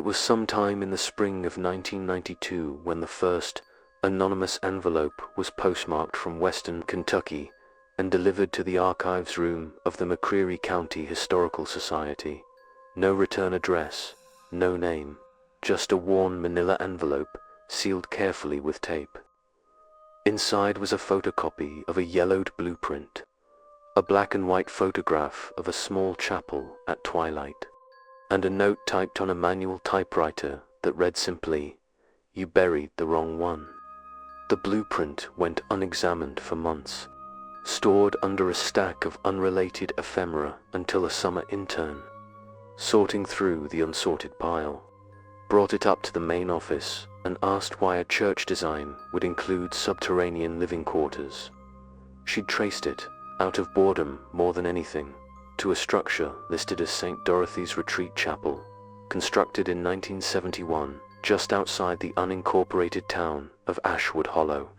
was sometime in the spring of 1992 when the first anonymous envelope was postmarked from Western Kentucky and delivered to the archives room of the McCreary County Historical Society. No return address, no name, just a worn manila envelope sealed carefully with tape. Inside was a photocopy of a yellowed blueprint, a black and white photograph of a small chapel at twilight, and a note typed on a manual typewriter that read simply, "You buried the wrong one." The blueprint went unexamined for months, stored under a stack of unrelated ephemera until a summer intern, sorting through the unsorted pile, brought it up to the main office and asked why a church design would include subterranean living quarters. She'd traced it, out of boredom more than anything, to a structure listed as St. Dorothy's Retreat Chapel, constructed in 1971 just outside the unincorporated town of Ashwood Hollow.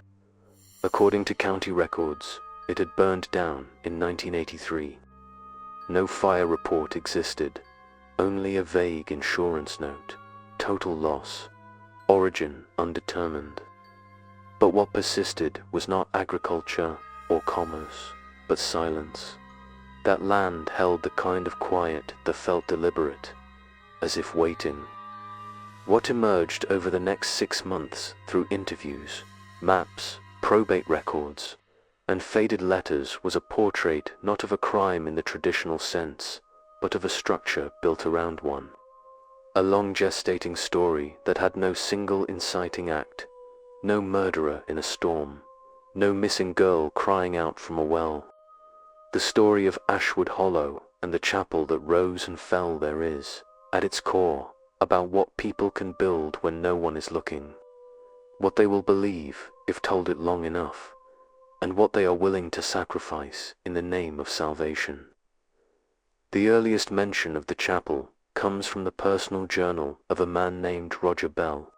According to county records, it had burned down in 1983. No fire report existed, only a vague insurance note, total loss, origin undetermined. But what persisted was not agriculture or commerce, but silence. That land held the kind of quiet that felt deliberate, as if waiting. What emerged over the next 6 months through interviews, maps, probate records, and faded letters was a portrait not of a crime in the traditional sense, but of a structure built around one. A long gestating story that had no single inciting act, no murderer in a storm, no missing girl crying out from a well. The story of Ashwood Hollow and the chapel that rose and fell there is, at its core, about what people can build when no one is looking, what they will believe if told it long enough, and what they are willing to sacrifice in the name of salvation. The earliest mention of the chapel comes from the personal journal of a man named Roger Bell,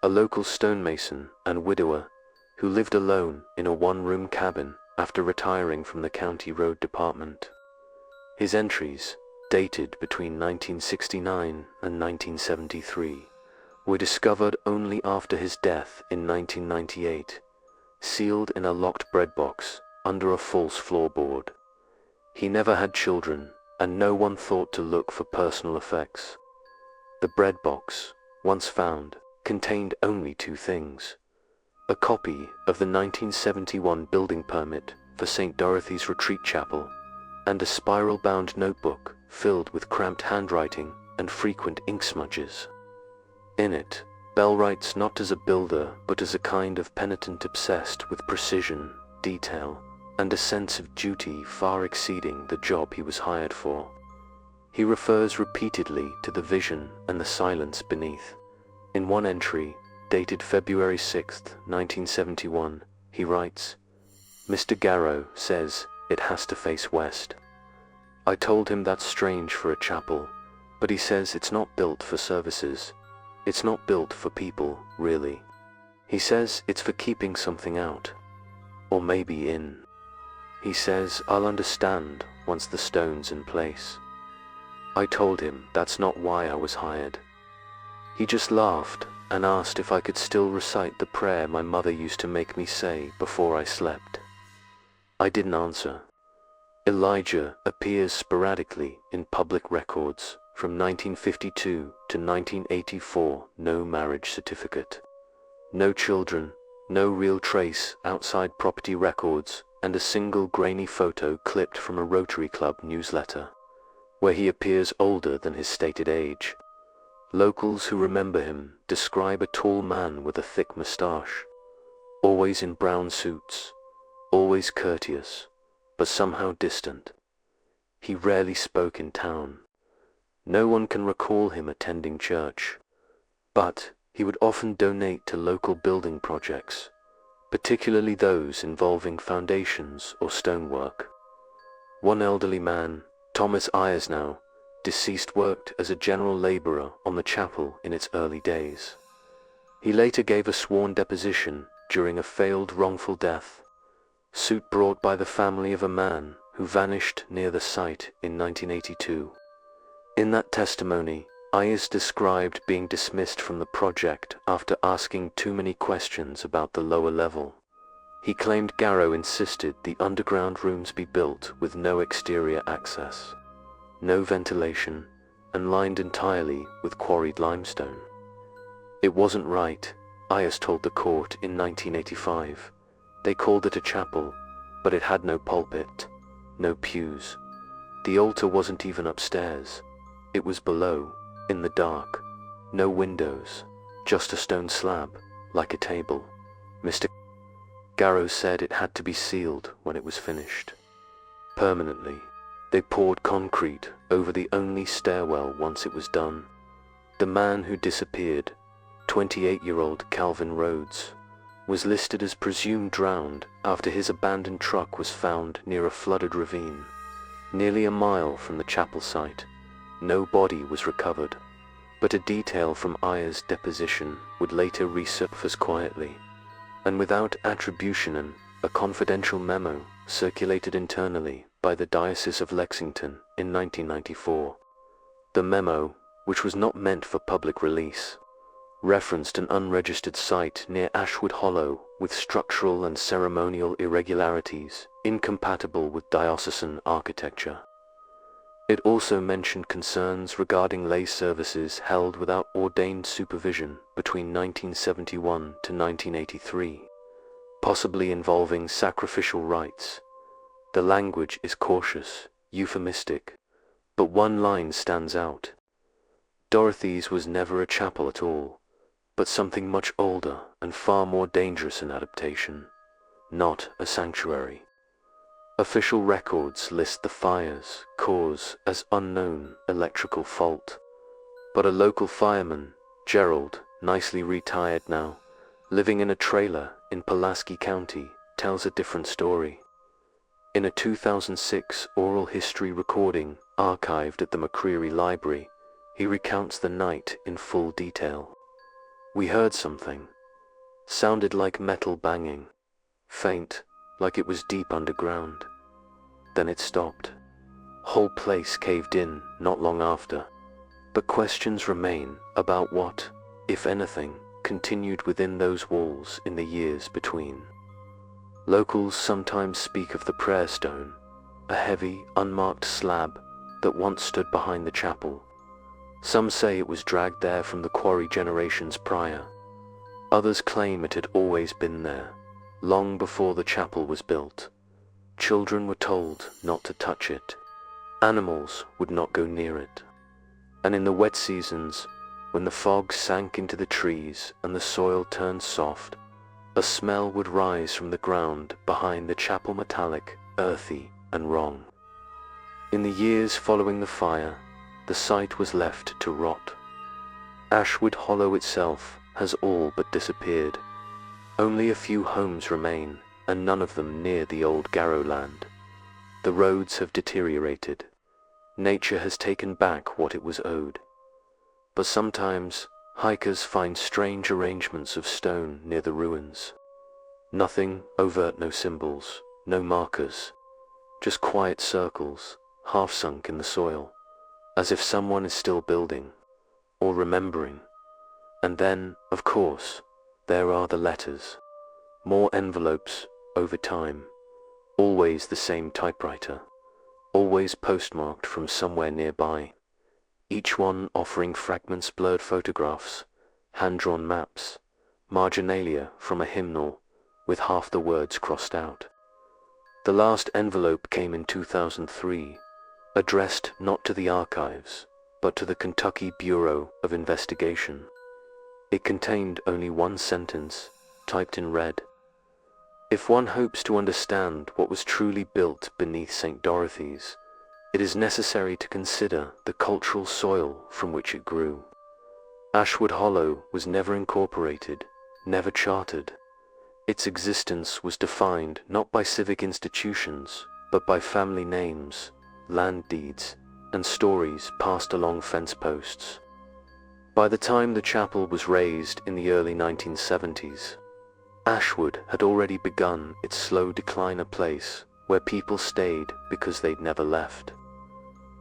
a local stonemason and widower who lived alone in a one-room cabin after retiring from the county road department. His entries, dated between 1969 and 1973, were discovered only after his death in 1998, sealed in a locked bread box under a false floorboard. He never had children, and no one thought to look for personal effects. The bread box, once found, contained only 2 things: a copy of the 1971 building permit for St. Dorothy's Retreat Chapel, and a spiral-bound notebook filled with cramped handwriting and frequent ink smudges. In it, Bell writes not as a builder but as a kind of penitent obsessed with precision, detail, and a sense of duty far exceeding the job he was hired for. He refers repeatedly to the vision and the silence beneath. In one entry, dated February 6, 1971, he writes, "Mr. Garrow says it has to face west. I told him that's strange for a chapel, but he says it's not built for services. It's not built for people, really. He says it's for keeping something out. Or maybe in. He says I'll understand once the stone's in place." I told him that's not why I was hired. He just laughed and asked if I could still recite the prayer my mother used to make me say before I slept. I didn't answer. Elijah appears sporadically in public records from 1952 to 1984, no marriage certificate, no children, no real trace outside property records, and a single grainy photo clipped from a Rotary Club newsletter, where he appears older than his stated age. Locals who remember him describe a tall man with a thick moustache, always in brown suits, always courteous, but somehow distant. He rarely spoke in town. No one can recall him attending church, but he would often donate to local building projects, particularly those involving foundations or stonework. One elderly man, Thomas Eyersnow, deceased, worked as a general laborer on the chapel in its early days. He later gave a sworn deposition during a failed wrongful death suit brought by the family of a man who vanished near the site in 1982. In that testimony, Ayers described being dismissed from the project after asking too many questions about the lower level. He claimed Garrow insisted the underground rooms be built with no exterior access, no ventilation, and lined entirely with quarried limestone. It wasn't right, Ayers told the court in 1985. They called it a chapel, but it had no pulpit, no pews. The altar wasn't even upstairs. It was below, in the dark. No windows, just a stone slab, like a table. Mr. Garrow said it had to be sealed when it was finished. Permanently. They poured concrete over the only stairwell once it was done. The man who disappeared, 28-year-old Calvin Rhodes, was listed as presumed drowned after his abandoned truck was found near a flooded ravine, nearly a mile from the chapel site. No body was recovered, but a detail from Ayers' deposition would later resurface quietly, and without attribution. A confidential memo circulated internally by the Diocese of Lexington in 1994. The memo, which was not meant for public release, referenced an unregistered site near Ashwood Hollow with structural and ceremonial irregularities incompatible with diocesan architecture. It also mentioned concerns regarding lay services held without ordained supervision between 1971 to 1983, possibly involving sacrificial rites. The language is cautious, euphemistic, but one line stands out. Dorothy's was never a chapel at all, but something much older and far more dangerous in adaptation, not a sanctuary. Official records list the fire's cause as unknown electrical fault, but a local fireman, Gerald, nicely retired now, living in a trailer in Pulaski County, tells a different story. In a 2006 oral history recording archived at the McCreary Library, he recounts the night in full detail. "We heard something. Sounded like metal banging. Faint, like it was deep underground. Then it stopped. Whole place caved in not long after. But questions remain about what, if anything, continued within those walls in the years between." Locals sometimes speak of the prayer stone, a heavy, unmarked slab that once stood behind the chapel. Some say it was dragged there from the quarry generations prior. Others claim it had always been there, long before the chapel was built. Children were told not to touch it. Animals would not go near it. And in the wet seasons, when the fog sank into the trees and the soil turned soft, a smell would rise from the ground behind the chapel, metallic, earthy, and wrong. In the years following the fire, the site was left to rot. Ashwood Hollow itself has all but disappeared. Only a few homes remain, and none of them near the old Garrow land. The roads have deteriorated. Nature has taken back what it was owed. But sometimes, hikers find strange arrangements of stone near the ruins. Nothing overt, no symbols, no markers, just quiet circles, half sunk in the soil, as if someone is still building, or remembering. And then, of course, there are the letters. More envelopes, over time. Always the same typewriter. Always postmarked from somewhere nearby. Each one offering fragments, blurred photographs, hand-drawn maps, marginalia from a hymnal with half the words crossed out. The last envelope came in 2003, addressed not to the archives, but to the Kentucky Bureau of Investigation. It contained only one sentence, typed in red. If one hopes to understand what was truly built beneath St. Dorothy's, it is necessary to consider the cultural soil from which it grew. Ashwood Hollow was never incorporated, never chartered. Its existence was defined not by civic institutions, but by family names, land deeds, and stories passed along fence posts. By the time the chapel was raised in the early 1970s, Ashwood had already begun its slow decline, a place where people stayed because they'd never left.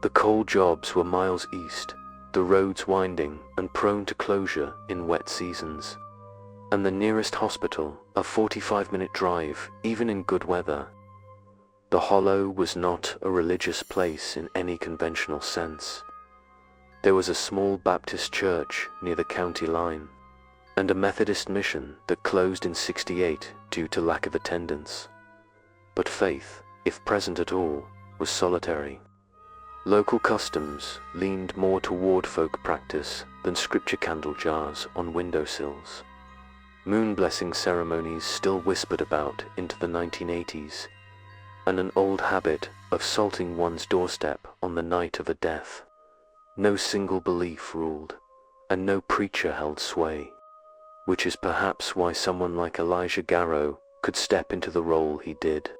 The coal jobs were miles east, the roads winding and prone to closure in wet seasons, and the nearest hospital a 45-minute drive even in good weather. The Hollow was not a religious place in any conventional sense. There was a small Baptist church near the county line, and a Methodist mission that closed in '68 due to lack of attendance. But faith, if present at all, was solitary. Local customs leaned more toward folk practice than scripture candle jars on windowsills. Moon blessing ceremonies still whispered about into the 1980s, and an old habit of salting one's doorstep on the night of a death. No single belief ruled, and no preacher held sway, which is perhaps why someone like Elijah Garrow could step into the role he did,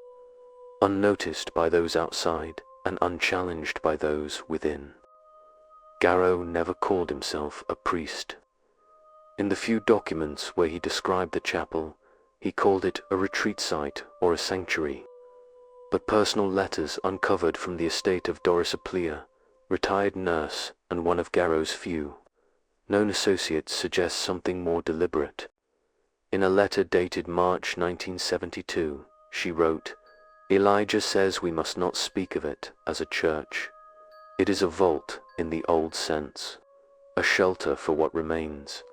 unnoticed by those outside and unchallenged by those within. Garrow never called himself a priest. In the few documents where he described the chapel, he called it a retreat site or a sanctuary. But personal letters uncovered from the estate of Doris Aplea, retired nurse and one of Garrow's few known associates, suggest something more deliberate. In a letter dated March 1972, she wrote, "Elijah says we must not speak of it as a church. It is a vault in the old sense, a shelter for what remains.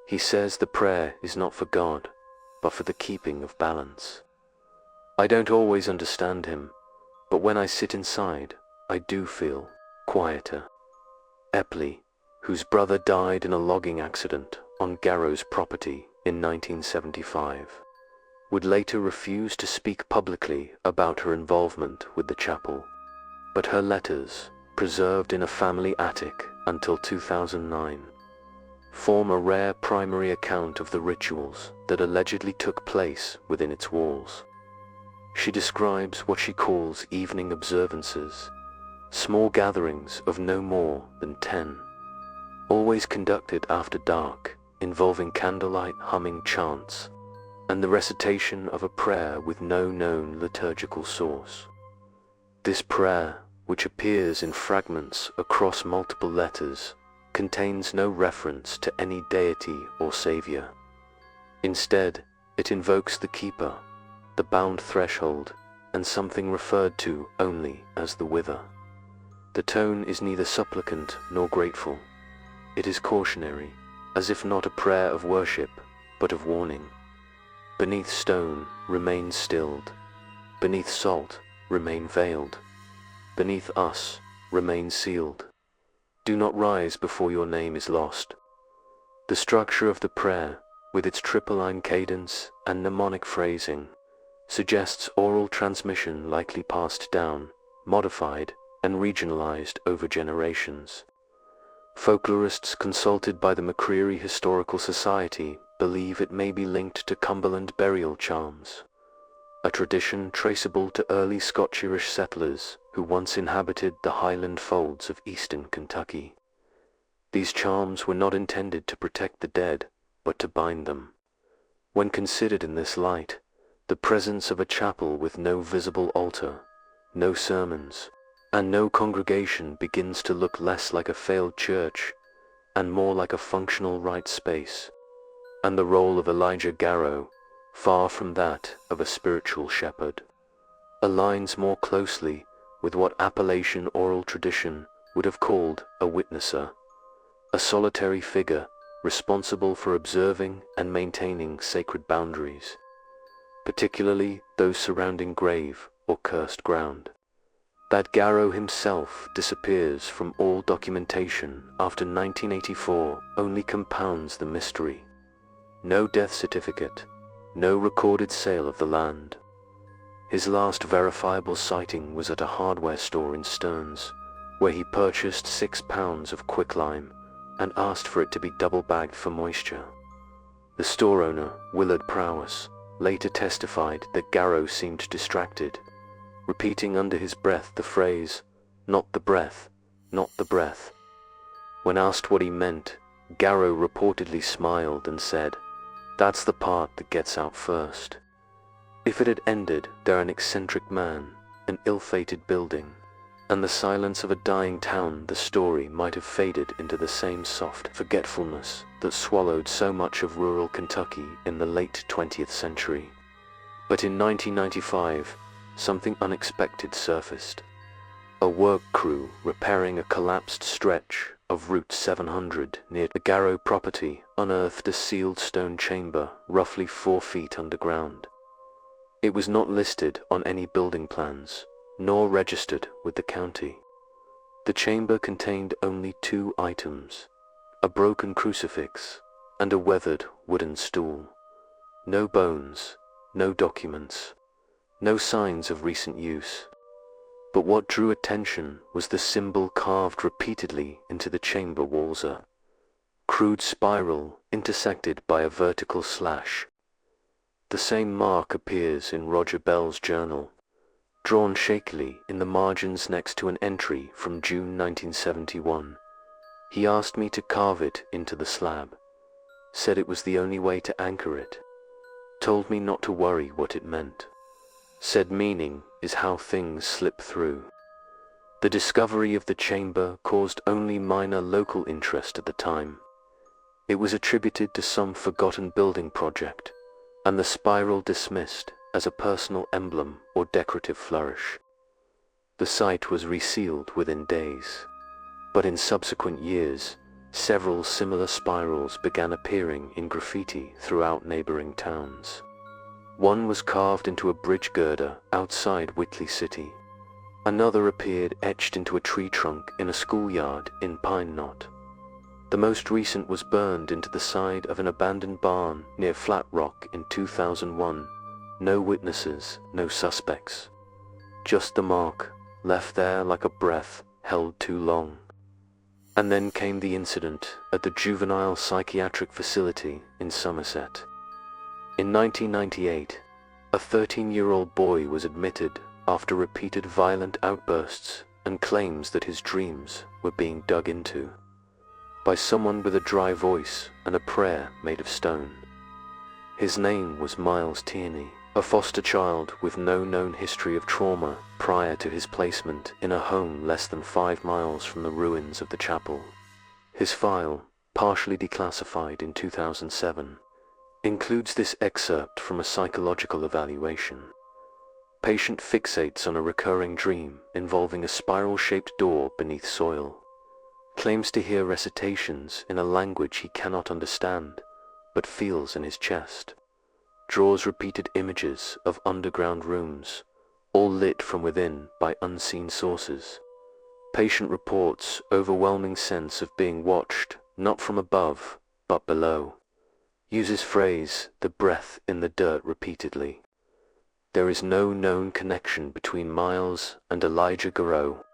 He says the prayer is not for God, but for the keeping of balance. I don't always understand him, but when I sit inside, I do feel quieter." Epley, whose brother died in a logging accident on Garrow's property in 1975, would later refuse to speak publicly about her involvement with the chapel, but her letters, preserved in a family attic until 2009, form a rare primary account of the rituals that allegedly took place within its walls. She describes what she calls evening observances, small gatherings of no more than 10, always conducted after dark, involving candlelight humming chants and the recitation of a prayer with no known liturgical source. This prayer, which appears in fragments across multiple letters, contains no reference to any deity or savior. Instead, it invokes the keeper, the bound threshold, and something referred to only as the wither. The tone is neither supplicant nor grateful. It is cautionary, as if not a prayer of worship, but of warning. Beneath stone, remain stilled. Beneath salt, remain veiled. Beneath us, remain sealed. Do not rise before your name is lost. The structure of the prayer, with its triple-line cadence and mnemonic phrasing, suggests oral transmission likely passed down, modified, and regionalized over generations. Folklorists consulted by the McCreary Historical Society believe it may be linked to Cumberland burial charms, a tradition traceable to early Scotch-Irish settlers who once inhabited the highland folds of eastern Kentucky. These charms were not intended to protect the dead, but to bind them. When considered in this light, the presence of a chapel with no visible altar, no sermons, and no congregation begins to look less like a failed church and more like a functional rite space, and the role of Elijah Garrow, far from that of a spiritual shepherd, aligns more closely with what Appalachian oral tradition would have called a witnesser, a solitary figure responsible for observing and maintaining sacred boundaries, particularly those surrounding grave or cursed ground. That Garrow himself disappears from all documentation after 1984 only compounds the mystery. No death certificate, no recorded sale of the land. His last verifiable sighting was at a hardware store in Stearns, where he purchased 6 pounds of quicklime and asked for it to be double-bagged for moisture. The store owner, Willard Prowse, later testified that Garrow seemed distracted, repeating under his breath the phrase, "Not the breath, not the breath." When asked what he meant, Garrow reportedly smiled and said, "That's the part that gets out first." If it had ended there an eccentric man, an ill-fated building, and the silence of a dying town, the story might have faded into the same soft forgetfulness that swallowed so much of rural Kentucky in the late 20th century. But in 1995, something unexpected surfaced. A work crew repairing a collapsed stretch of Route 700 near the Garrow property unearthed a sealed stone chamber roughly 4 feet underground. It was not listed on any building plans, nor registered with the county. The chamber contained only 2 items, a broken crucifix and a weathered wooden stool. No bones, no documents, no signs of recent use. But what drew attention was the symbol carved repeatedly into the chamber walls, a crude spiral intersected by a vertical slash. The same mark appears in Roger Bell's journal, drawn shakily in the margins next to an entry from June 1971. He asked me to carve it into the slab, said it was the only way to anchor it, told me not to worry what it meant. Said meaning is how things slip through. The discovery of the chamber caused only minor local interest at the time. It was attributed to some forgotten building project, and the spiral dismissed as a personal emblem or decorative flourish. The site was resealed within days, but in subsequent years, several similar spirals began appearing in graffiti throughout neighboring towns. One was carved into a bridge girder outside Whitley City. Another appeared etched into a tree trunk in a schoolyard in Pine Knot. The most recent was burned into the side of an abandoned barn near Flat Rock in 2001. No witnesses, no suspects. Just the mark, left there like a breath held too long. And then came the incident at the juvenile psychiatric facility in Somerset. In 1998, a 13-year-old boy was admitted after repeated violent outbursts and claims that his dreams were being dug into by someone with a dry voice and a prayer made of stone. His name was Miles Tierney, a foster child with no known history of trauma prior to his placement in a home less than 5 miles from the ruins of the chapel. His file, partially declassified in 2007, includes this excerpt from a psychological evaluation. Patient fixates on a recurring dream involving a spiral-shaped door beneath soil. Claims to hear recitations in a language he cannot understand, but feels in his chest. Draws repeated images of underground rooms, all lit from within by unseen sources. Patient reports overwhelming sense of being watched, not from above, but below. Uses phrase, the breath in the dirt repeatedly. There is no known connection between Miles and Elijah Garreau,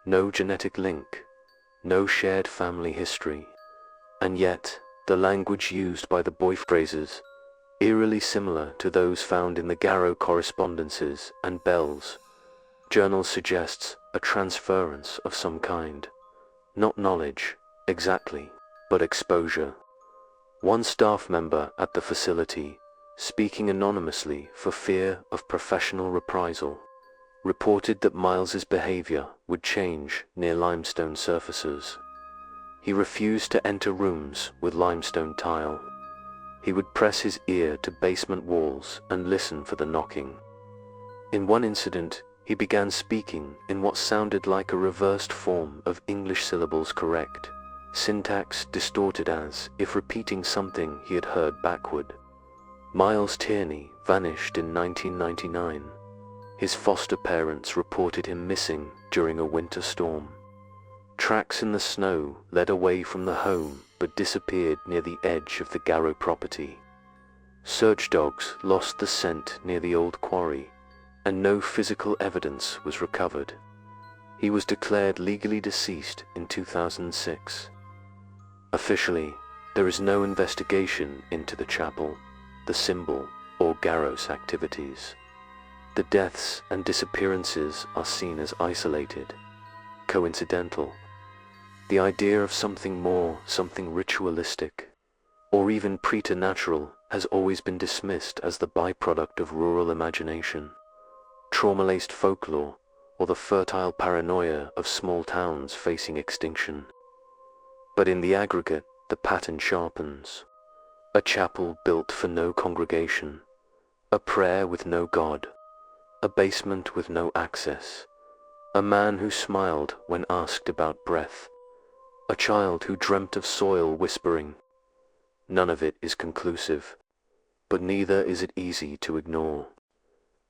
no genetic link, no shared family history, and yet the language used by the boy phrases, eerily similar to those found in the Garreau correspondences and Bell's journal, suggests a transference of some kind. Not knowledge, exactly, but exposure. One staff member at the facility, speaking anonymously for fear of professional reprisal, reported that Miles's behavior would change near limestone surfaces. He refused to enter rooms with limestone tile. He would press his ear to basement walls and listen for the knocking. In one incident, he began speaking in what sounded like a reversed form of English syllables, correct, syntax distorted as if repeating something he had heard backward. Miles Tierney vanished in 1999. His foster parents reported him missing during a winter storm. Tracks in the snow led away from the home but disappeared near the edge of the Garreau property. Search dogs lost the scent near the old quarry, and no physical evidence was recovered. He was declared legally deceased in 2006. Officially, there is no investigation into the chapel, the symbol, or Garreau's activities. The deaths and disappearances are seen as isolated, coincidental. The idea of something more, something ritualistic, or even preternatural has always been dismissed as the byproduct of rural imagination, trauma-laced folklore, or the fertile paranoia of small towns facing extinction. But in the aggregate, the pattern sharpens. A chapel built for no congregation, a prayer with no God, a basement with no access, a man who smiled when asked about breath, a child who dreamt of soil whispering. None of it is conclusive, but neither is it easy to ignore.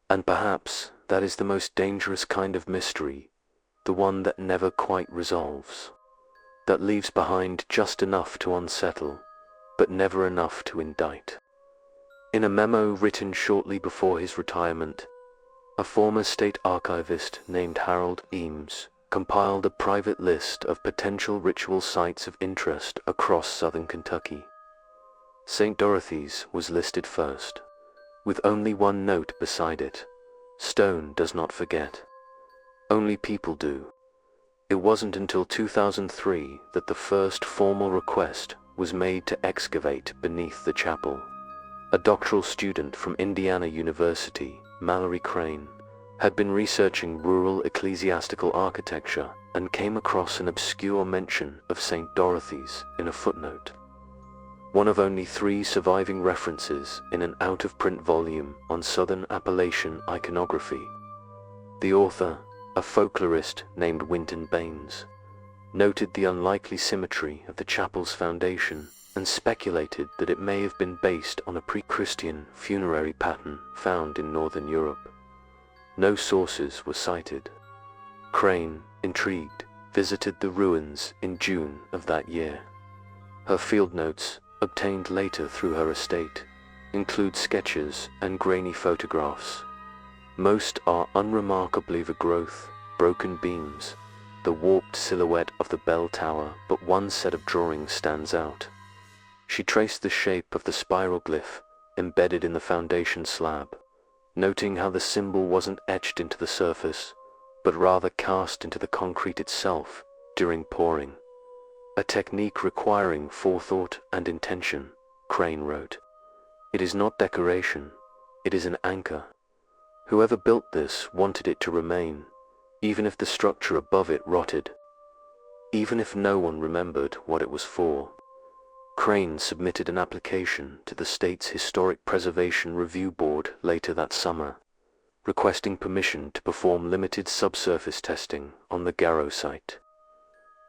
And perhaps that is the most dangerous kind of mystery, the one that never quite resolves, that leaves behind just enough to unsettle, but never enough to indict. In a memo written shortly before his retirement, a former state archivist named Harold Eames compiled a private list of potential ritual sites of interest across southern Kentucky. St. Dorothy's was listed first, with only one note beside it: "Stone does not forget. Only people do." It wasn't until 2003 that the first formal request was made to excavate beneath the chapel. A doctoral student from Indiana University, Mallory Crane, had been researching rural ecclesiastical architecture and came across an obscure mention of St. Dorothy's in a footnote. One of only 3 surviving references in an out-of-print volume on Southern Appalachian iconography. The author, a folklorist named Winton Baines, noted the unlikely symmetry of the chapel's foundation and speculated that it may have been based on a pre-Christian funerary pattern found in Northern Europe. No sources were cited. Crane, intrigued, visited the ruins in June of that year. Her field notes, obtained later through her estate, include sketches and grainy photographs. Most are unremarkably overgrowth, broken beams, the warped silhouette of the bell tower, but one set of drawings stands out. She traced the shape of the spiral glyph embedded in the foundation slab, noting how the symbol wasn't etched into the surface, but rather cast into the concrete itself during pouring. A technique requiring forethought and intention, Crane wrote. It is not decoration, it is an anchor. Whoever built this wanted it to remain, even if the structure above it rotted, even if no one remembered what it was for. Crane submitted an application to the state's Historic Preservation Review Board later that summer, requesting permission to perform limited subsurface testing on the Garrow site.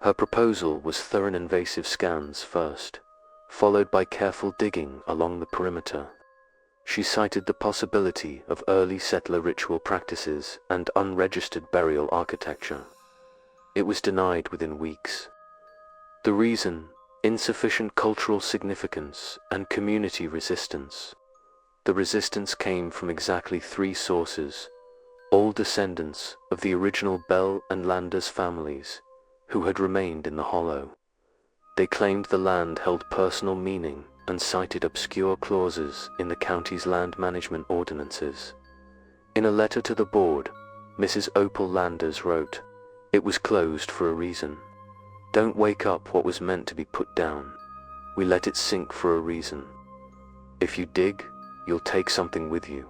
Her proposal was thorough invasive scans first, followed by careful digging along the perimeter. She cited the possibility of early settler ritual practices and unregistered burial architecture. It was denied within weeks. The reason: insufficient cultural significance and community resistance. The resistance came from exactly 3 sources, all descendants of the original Bell and Landers families who had remained in the hollow. They claimed the land held personal meaning and cited obscure clauses in the county's land management ordinances. In a letter to the board, Mrs. Opal Landers wrote, "It was closed for a reason. Don't wake up what was meant to be put down. We let it sink for a reason. If you dig, you'll take something with you."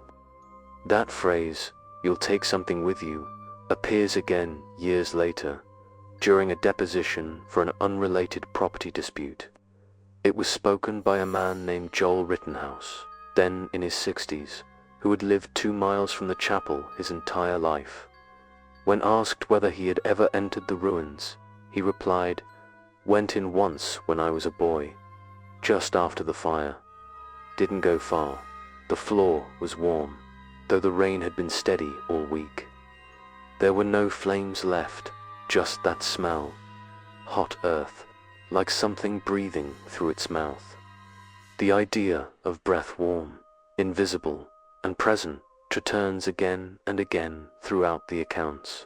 That phrase, "you'll take something with you," appears again years later, during a deposition for an unrelated property dispute. It was spoken by a man named Joel Rittenhouse, then in his 60s, who had lived 2 miles from the chapel his entire life. When asked whether he had ever entered the ruins, he replied, "Went in once when I was a boy, just after the fire. Didn't go far. The floor was warm, though the rain had been steady all week. There were no flames left, just that smell. Hot earth, like something breathing through its mouth." The idea of breath warm, invisible, and present returns again and again throughout the accounts,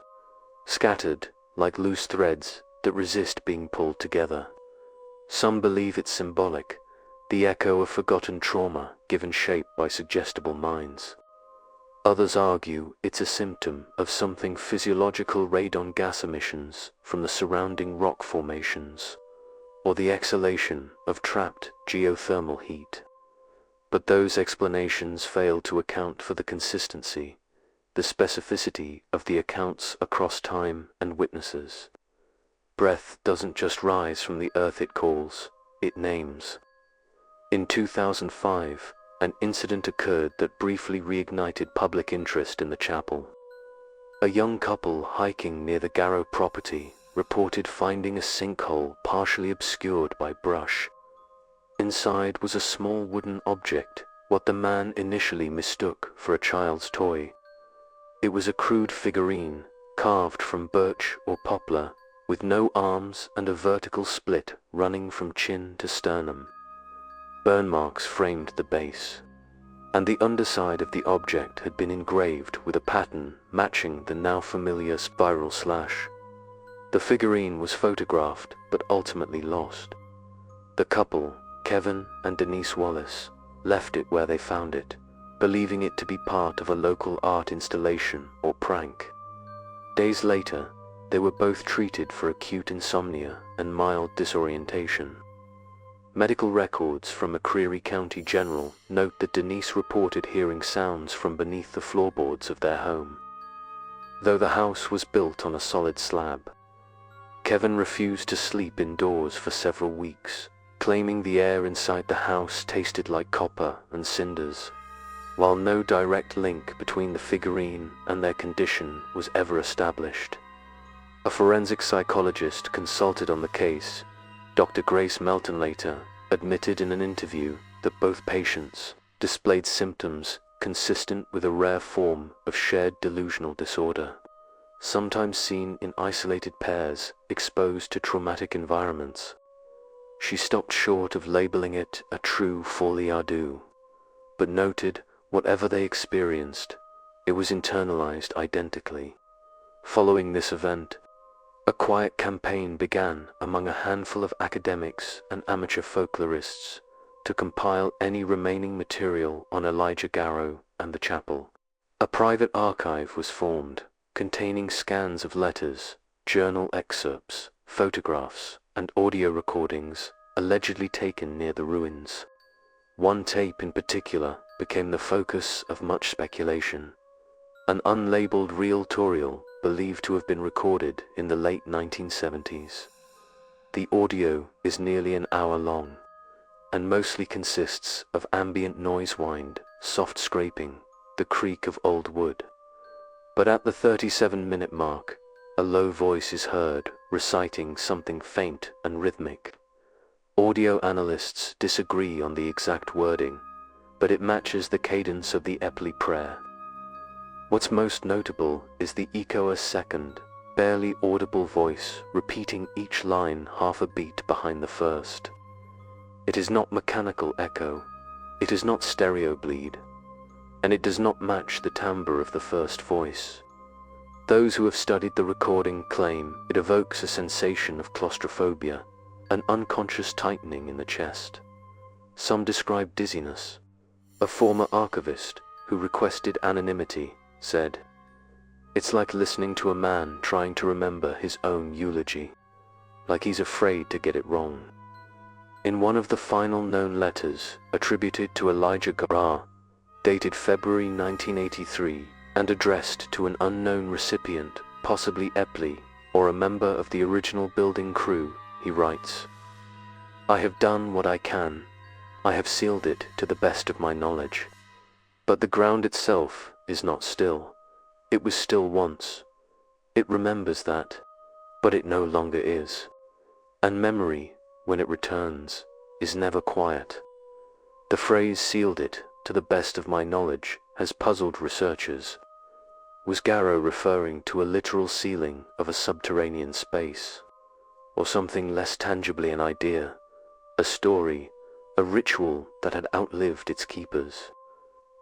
scattered like loose threads that resist being pulled together. Some believe it's symbolic, the echo of forgotten trauma given shape by suggestible minds. Others argue it's a symptom of something physiological: radon gas emissions from the surrounding rock formations, or the exhalation of trapped geothermal heat. But those explanations fail to account for the consistency, the specificity of the accounts across time and witnesses. Breath doesn't just rise from the earth it calls, it names. In 2005, an incident occurred that briefly reignited public interest in the chapel. A young couple hiking near the Garrow property reported finding a sinkhole partially obscured by brush. Inside was a small wooden object, what the man initially mistook for a child's toy. It was a crude figurine, carved from birch or poplar, with no arms and a vertical split running from chin to sternum. Burn marks framed the base, and the underside of the object had been engraved with a pattern matching the now familiar spiral slash. The figurine was photographed but ultimately lost. The couple, Kevin and Denise Wallace, left it where they found it, believing it to be part of a local art installation or prank. Days later, they were both treated for acute insomnia and mild disorientation. Medical records from McCreary County General note that Denise reported hearing sounds from beneath the floorboards of their home. Though the house was built on a solid slab, Kevin refused to sleep indoors for several weeks, claiming the air inside the house tasted like copper and cinders. While no direct link between the figurine and their condition was ever established, a forensic psychologist consulted on the case, Dr. Grace Melton, later admitted in an interview that both patients displayed symptoms consistent with a rare form of shared delusional disorder, sometimes seen in isolated pairs exposed to traumatic environments. She stopped short of labeling it a true folie à deux, but noted whatever they experienced, it was internalized identically. Following this event, a quiet campaign began among a handful of academics and amateur folklorists to compile any remaining material on Elijah Garrow and the chapel. A private archive was formed, containing scans of letters, journal excerpts, photographs, and audio recordings allegedly taken near the ruins. One tape in particular became the focus of much speculation. An unlabeled reel-to-reel believed to have been recorded in the late 1970s. The audio is nearly an hour long, and mostly consists of ambient noise, whined, soft scraping, the creak of old wood. But at the 37-minute mark, a low voice is heard reciting something faint and rhythmic. Audio analysts disagree on the exact wording, but it matches the cadence of the Epley prayer. What's most notable is the echo a second, barely audible voice repeating each line half a beat behind the first. It is not mechanical echo, it is not stereo bleed, and it does not match the timbre of the first voice. Those who have studied the recording claim it evokes a sensation of claustrophobia, an unconscious tightening in the chest. Some describe dizziness. A former archivist, who requested anonymity, said, "It's like listening to a man trying to remember his own eulogy, like he's afraid to get it wrong." In one of the final known letters, attributed to Elijah Garrow, dated February 1983, and addressed to an unknown recipient, possibly Epley, or a member of the original building crew, he writes, "I have done what I can. I have sealed it to the best of my knowledge. But the ground itself is not still. It was still once. It remembers that, but it no longer is. And memory, when it returns, is never quiet." The phrase "sealed it to the best of my knowledge" has puzzled researchers. Was Garrow referring to a literal sealing of a subterranean space, or something less tangibly an idea, a story, a ritual that had outlived its keepers?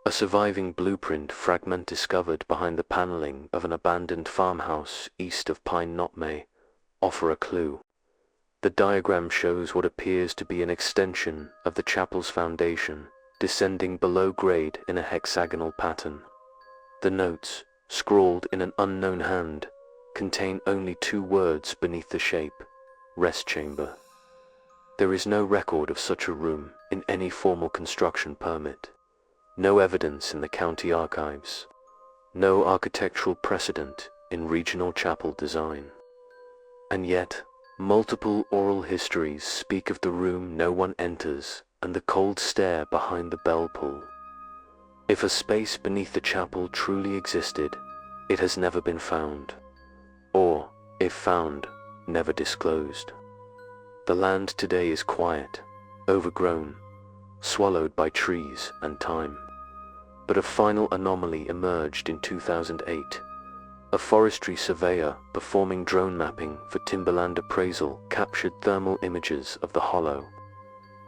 A surviving blueprint fragment discovered behind the paneling of an abandoned farmhouse east of Pine Knot may offer a clue. The diagram shows what appears to be an extension of the chapel's foundation, descending below grade in a hexagonal pattern. The notes, scrawled in an unknown hand, contain only 2 words beneath the shape: rest chamber. There is no record of such a room in any formal construction permit. No evidence in the county archives. no architectural precedent in regional chapel design. And yet, multiple oral histories speak of the room no one enters and the cold stare behind the bell pull. If a space beneath the chapel truly existed, it has never been found, or, if found, never disclosed. The land today is quiet, overgrown, swallowed by trees and time. But a final anomaly emerged in 2008. A forestry surveyor performing drone mapping for timberland appraisal captured thermal images of the hollow.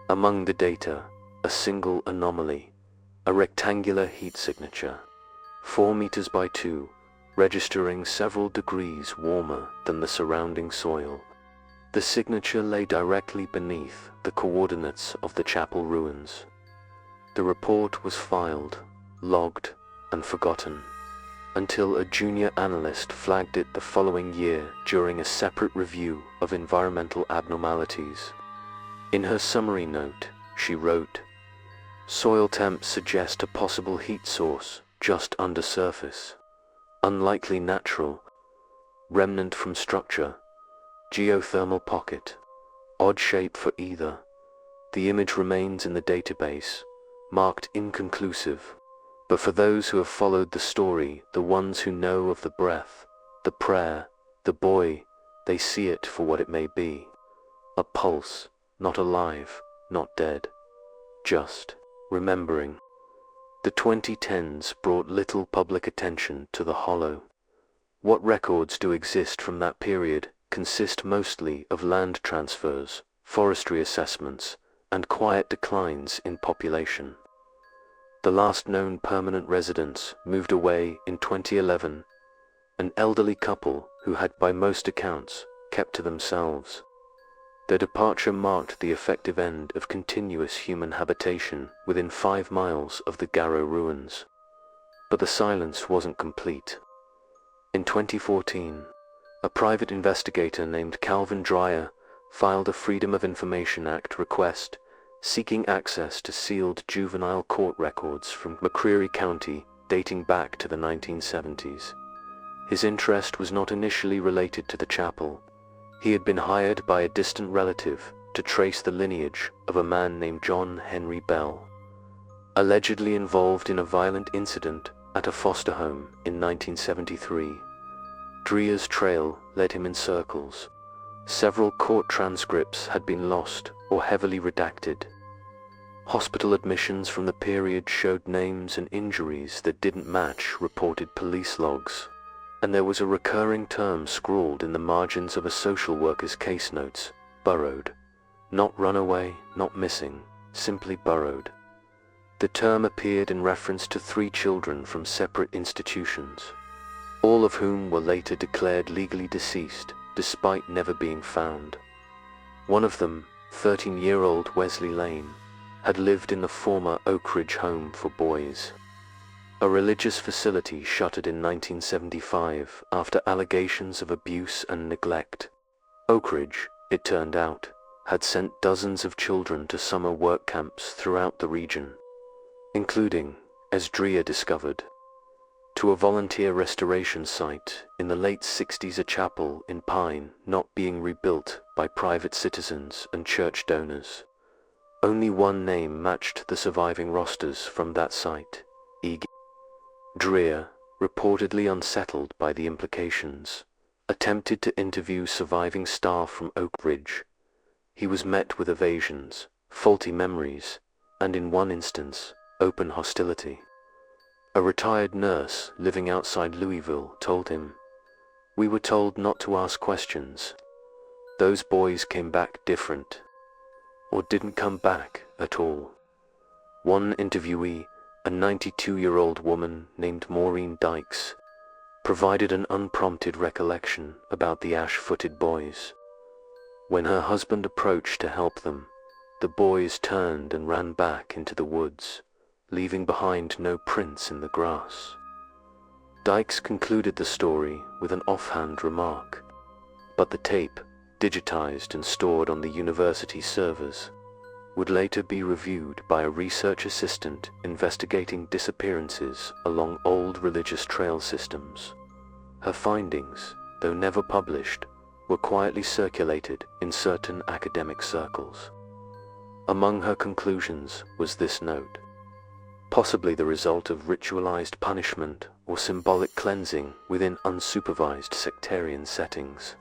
Among the data, a single anomaly, a rectangular heat signature, 4 meters by 2, registering several degrees warmer than the surrounding soil. The signature lay directly beneath the coordinates of the chapel ruins. The report was filed, logged, and forgotten, until a junior analyst flagged it the following year during a separate review of environmental abnormalities. In her summary note, she wrote, "Soil temps suggest a possible heat source just under surface. Unlikely natural. Remnant from structure. Geothermal pocket. Odd shape for either. The image remains in the database, marked inconclusive. But for those who have followed the story, the ones who know of the breath, the prayer, the boy, they see it for what it may be. A pulse, not alive, not dead. Just remembering." The 2010s brought little public attention to the hollow. What records do exist from that period consist mostly of land transfers, forestry assessments, and quiet declines in population. The last known permanent residents moved away in 2011, an elderly couple who had by most accounts kept to themselves. Their departure marked the effective end of continuous human habitation within 5 miles of the Garrow ruins. But the silence wasn't complete. In 2014, a private investigator named Calvin Dreyer filed a Freedom of Information Act request seeking access to sealed juvenile court records from McCreary County dating back to the 1970s. His interest was not initially related to the chapel. He had been hired by a distant relative to trace the lineage of a man named John Henry Bell, allegedly involved in a violent incident at a foster home in 1973. Dreyer's trail led him in circles. Several court transcripts had been lost or heavily redacted. Hospital admissions from the period showed names and injuries that didn't match reported police logs. And there was a recurring term scrawled in the margins of a social worker's case notes, burrowed. Not runaway, not missing, simply burrowed. The term appeared in reference to 3 children from separate institutions, all of whom were later declared legally deceased despite never being found. One of them, 13-year-old Wesley Lane, had lived in the former Oak Ridge home for boys, a religious facility shuttered in 1975 after allegations of abuse and neglect. Oak Ridge, it turned out, had sent dozens of children to summer work camps throughout the region, including, as Dreyer discovered, to a volunteer restoration site in the late 60s, a chapel in Pine not being rebuilt by private citizens and church donors. Only one name matched the surviving rosters from that site, E.G. Dreyer, reportedly unsettled by the implications, attempted to interview surviving staff from Oak Ridge. He was met with evasions, faulty memories, and in one instance, open hostility. A retired nurse living outside Louisville told him, "We were told not to ask questions. Those boys came back different, or didn't come back at all." One interviewee, a 92-year-old woman named Maureen Dykes, provided an unprompted recollection about the ash-footed boys. When her husband approached to help them, the boys turned and ran back into the woods, leaving behind no prints in the grass. Dykes concluded the story with an offhand remark, but the tape, digitized and stored on the university servers, would later be reviewed by a research assistant investigating disappearances along old religious trail systems. Her findings, though never published, were quietly circulated in certain academic circles. Among her conclusions was this note: possibly the result of ritualized punishment or symbolic cleansing within unsupervised sectarian settings.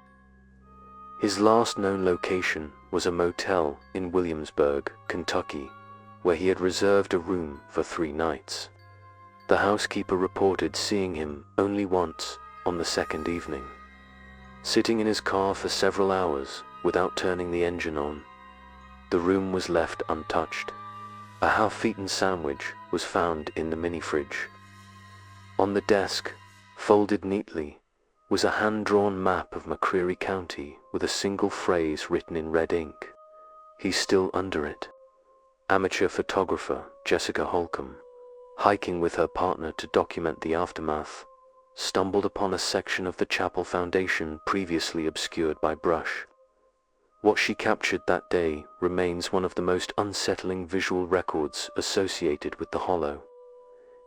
His last known location was a motel in Williamsburg, Kentucky, where he had reserved a room for 3 nights. The housekeeper reported seeing him only once on the second evening, sitting in his car for several hours without turning the engine on. The room was left untouched. A half-eaten sandwich was found in the mini-fridge. On the desk, folded neatly, was a hand-drawn map of McCreary County with a single phrase written in red ink: "He's still under it." Amateur photographer Jessica Holcomb, hiking with her partner to document the aftermath, stumbled upon a section of the chapel foundation previously obscured by brush. What she captured that day remains one of the most unsettling visual records associated with the hollow.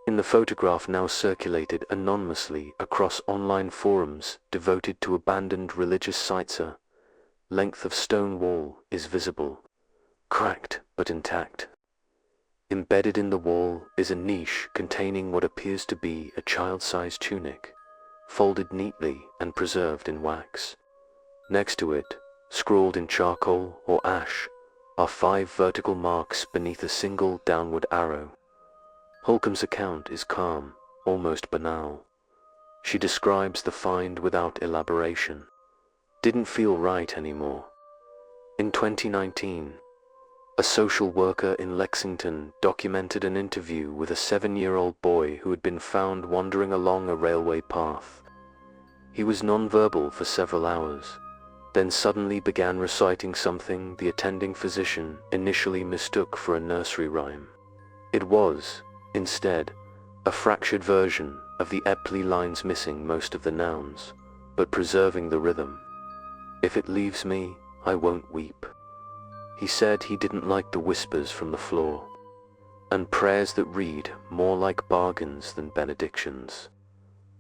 In the photograph now circulated anonymously across online forums devoted to abandoned religious sites, a length of stone wall is visible, cracked but intact. Embedded in the wall is a niche containing what appears to be a child-sized tunic, folded neatly and preserved in wax. Next to it, scrawled in charcoal or ash, are 5 vertical marks beneath a single downward arrow. Holcomb's account is calm, almost banal. She describes the find without elaboration. Didn't feel right anymore. In 2019, a social worker in Lexington documented an interview with a 7-year-old boy who had been found wandering along a railway path. He was nonverbal for several hours, then suddenly began reciting something the attending physician initially mistook for a nursery rhyme. It was, instead, a fractured version of the Epley lines, missing most of the nouns, but preserving the rhythm. "If it leaves me, I won't weep." He said he didn't like the whispers from the floor, and prayers that read more like bargains than benedictions,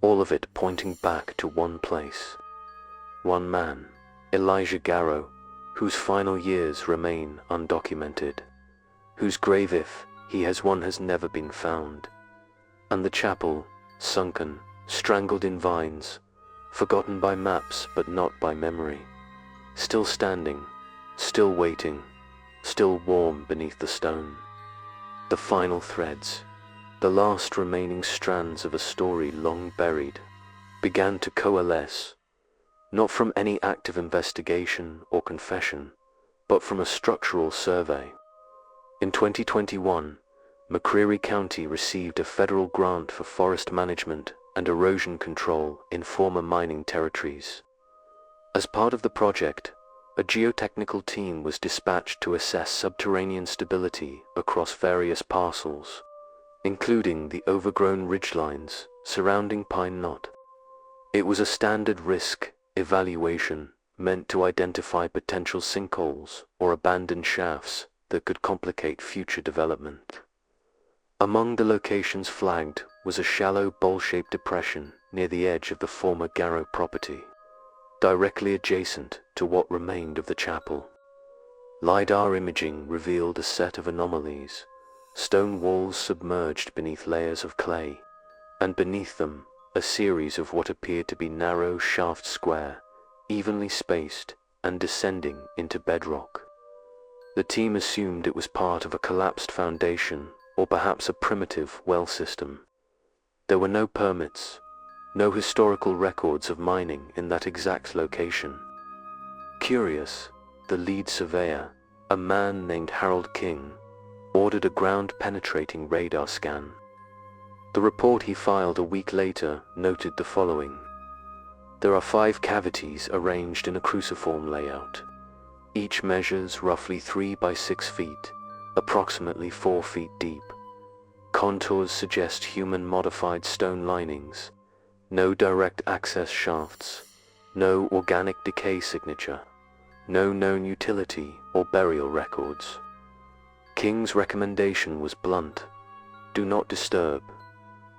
all of it pointing back to one place, one man, Elijah Garrow, whose final years remain undocumented, whose grave, if he has one, has never been found, and the chapel, sunken, strangled in vines, forgotten by maps but not by memory, still standing, still waiting, still warm beneath the stone. The final threads, the last remaining strands of a story long buried, began to coalesce, not from any active investigation or confession, but from a structural survey. In 2021, McCreary County received a federal grant for forest management and erosion control in former mining territories. As part of the project, a geotechnical team was dispatched to assess subterranean stability across various parcels, including the overgrown ridgelines surrounding Pine Knot. It was a standard risk evaluation meant to identify potential sinkholes or abandoned shafts that could complicate future development. Among the locations flagged was a shallow bowl-shaped depression near the edge of the former Garrow property, directly adjacent to what remained of the chapel. LiDAR imaging revealed a set of anomalies: stone walls submerged beneath layers of clay, and beneath them a series of what appeared to be narrow shafts, square, evenly spaced, and descending into bedrock. The team assumed it was part of a collapsed foundation or perhaps a primitive well system. There were no permits, no historical records of mining in that exact location. Curious, the lead surveyor, a man named Harold King, ordered a ground-penetrating radar scan. The report he filed a week later noted the following: there are 5 cavities arranged in a cruciform layout. Each measures roughly 3 by 6 feet, approximately 4 feet deep. Contours suggest human-modified stone linings. No direct access shafts, no organic decay signature, no known utility or burial records. King's recommendation was blunt: do not disturb.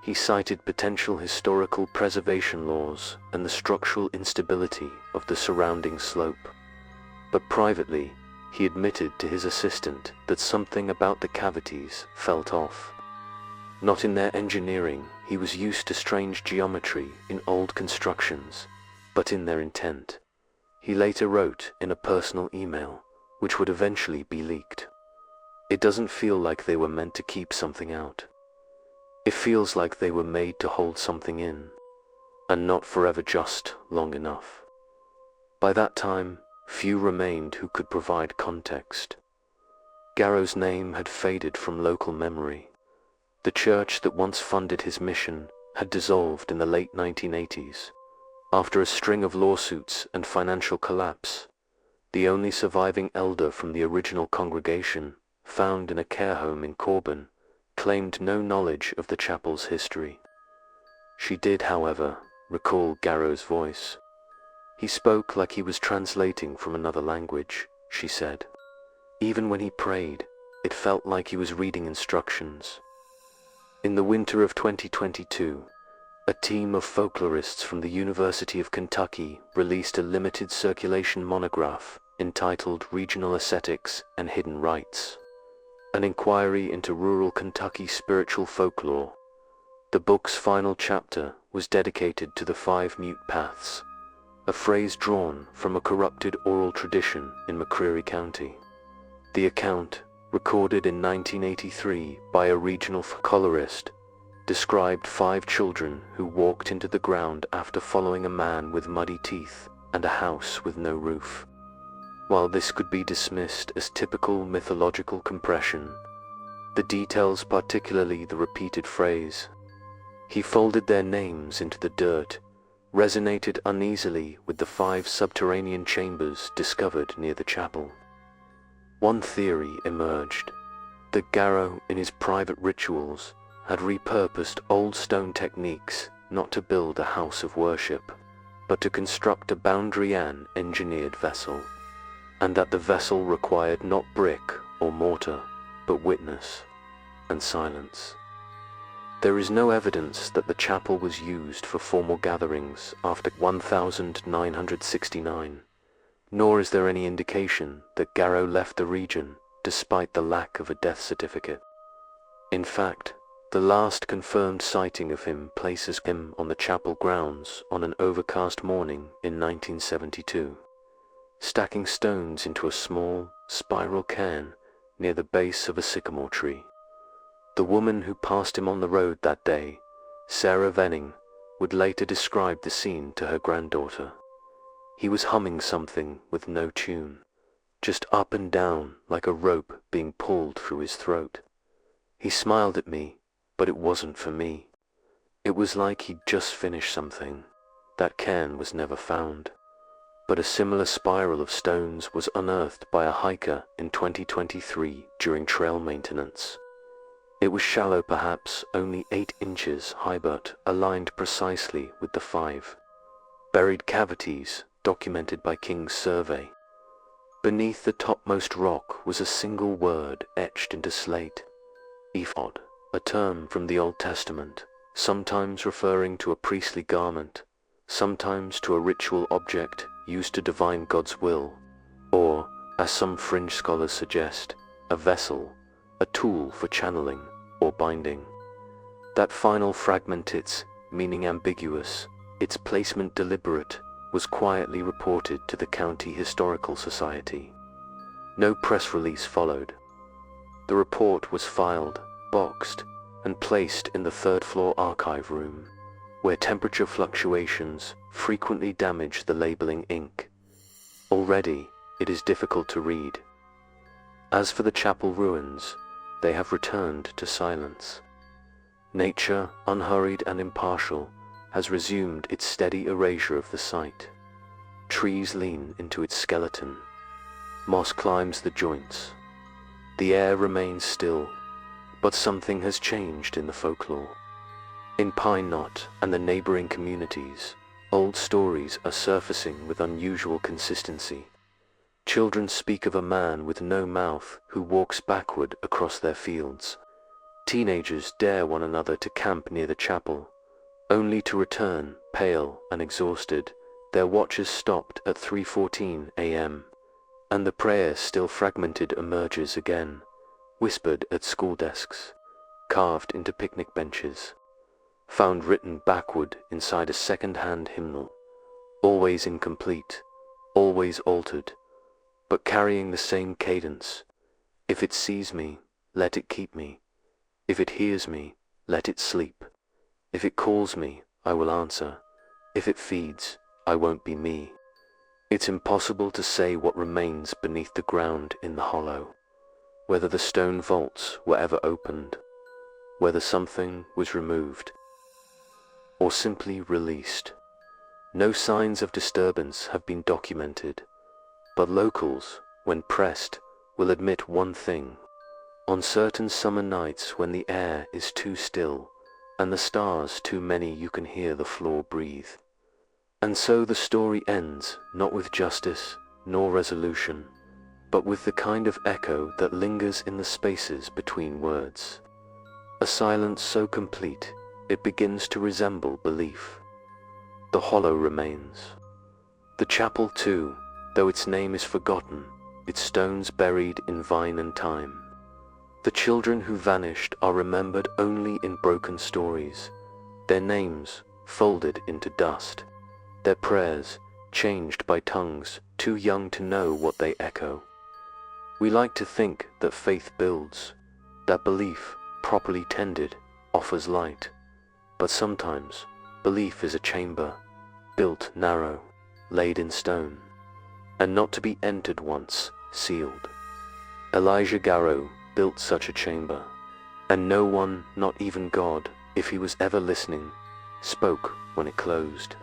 He cited potential historical preservation laws and the structural instability of the surrounding slope. But privately, he admitted to his assistant that something about the cavities felt off. Not in their engineering, he was used to strange geometry in old constructions, but in their intent. He later wrote in a personal email, which would eventually be leaked: "It doesn't feel like they were meant to keep something out. It feels like they were made to hold something in, and not forever, just long enough." By that time, few remained who could provide context. Garrow's name had faded from local memory. The church that once funded his mission had dissolved in the late 1980s. After a string of lawsuits and financial collapse, the only surviving elder from the original congregation, found in a care home in Corbin, claimed no knowledge of the chapel's history. She did, however, recall Garrow's voice. "He spoke like he was translating from another language," she said. "Even when he prayed, it felt like he was reading instructions." In the winter of 2022, a team of folklorists from the University of Kentucky released a limited circulation monograph entitled Regional Ascetics and Hidden Rites, an inquiry into rural Kentucky spiritual folklore. The book's final chapter was dedicated to the 5 mute paths, a phrase drawn from a corrupted oral tradition in McCreary County. The account, recorded in 1983 by a regional folklorist, described 5 children who walked into the ground after following a man with muddy teeth and a house with no roof. While this could be dismissed as typical mythological compression, the details, particularly the repeated phrase, "He folded their names into the dirt," resonated uneasily with the 5 subterranean chambers discovered near the chapel. One theory emerged: that Garrow, in his private rituals, had repurposed old stone techniques not to build a house of worship, but to construct a boundary-engineered vessel, and that the vessel required not brick or mortar, but witness and silence. There is no evidence that the chapel was used for formal gatherings after 1969, nor is there any indication that Garrow left the region despite the lack of a death certificate. In fact, the last confirmed sighting of him places him on the chapel grounds on an overcast morning in 1972, stacking stones into a small, spiral cairn near the base of a sycamore tree. The woman who passed him on the road that day, Sarah Venning, would later describe the scene to her granddaughter. He was humming something with no tune, just up and down like a rope being pulled through his throat. He smiled at me, but it wasn't for me. It was like he'd just finished something. That cairn was never found, but a similar spiral of stones was unearthed by a hiker in 2023 during trail maintenance. It was shallow, perhaps only 8 inches high, but aligned precisely with the 5 buried cavities documented by King's survey. Beneath the topmost rock was a single word etched into slate: ephod, a term from the Old Testament, sometimes referring to a priestly garment, sometimes to a ritual object used to divine God's will, or, as some fringe scholars suggest, a vessel, a tool for channeling or binding. That final fragment, its meaning ambiguous, its placement deliberate, was quietly reported to the County Historical Society. No press release followed. The report was filed, boxed, and placed in the 3rd-floor archive room, where temperature fluctuations frequently damage the labeling ink. Already, it is difficult to read. As for the chapel ruins, they have returned to silence. Nature, unhurried and impartial, has resumed its steady erasure of the site. Trees lean into its skeleton. Moss climbs the joints. The air remains still, but something has changed in the folklore. In Pine Knot and the neighboring communities, old stories are surfacing with unusual consistency. Children speak of a man with no mouth who walks backward across their fields. Teenagers dare one another to camp near the chapel, only to return, pale and exhausted, their watches stopped at 3:14 a.m., and the prayer still fragmented emerges again, whispered at school desks, carved into picnic benches, found written backward inside a second-hand hymnal, always incomplete, always altered, but carrying the same cadence. If it sees me, let it keep me. If it hears me, let it sleep. If it calls me, I will answer. If it feeds, I won't be me. It's impossible to say what remains beneath the ground in the hollow, whether the stone vaults were ever opened, whether something was removed, or simply released. No signs of disturbance have been documented, but locals, when pressed, will admit one thing. On certain summer nights when the air is too still, and the stars too many, you can hear the floor breathe. And so the story ends, not with justice, nor resolution, but with the kind of echo that lingers in the spaces between words. A silence so complete, it begins to resemble belief. The hollow remains. The chapel too, though its name is forgotten, its stones buried in vine and time. The children who vanished are remembered only in broken stories, their names folded into dust, their prayers changed by tongues too young to know what they echo. We like to think that faith builds, that belief, properly tended, offers light, but sometimes belief is a chamber, built narrow, laid in stone, and not to be entered once, sealed. Elijah Garrow built such a chamber, and no one, not even God, if he was ever listening, spoke when it closed.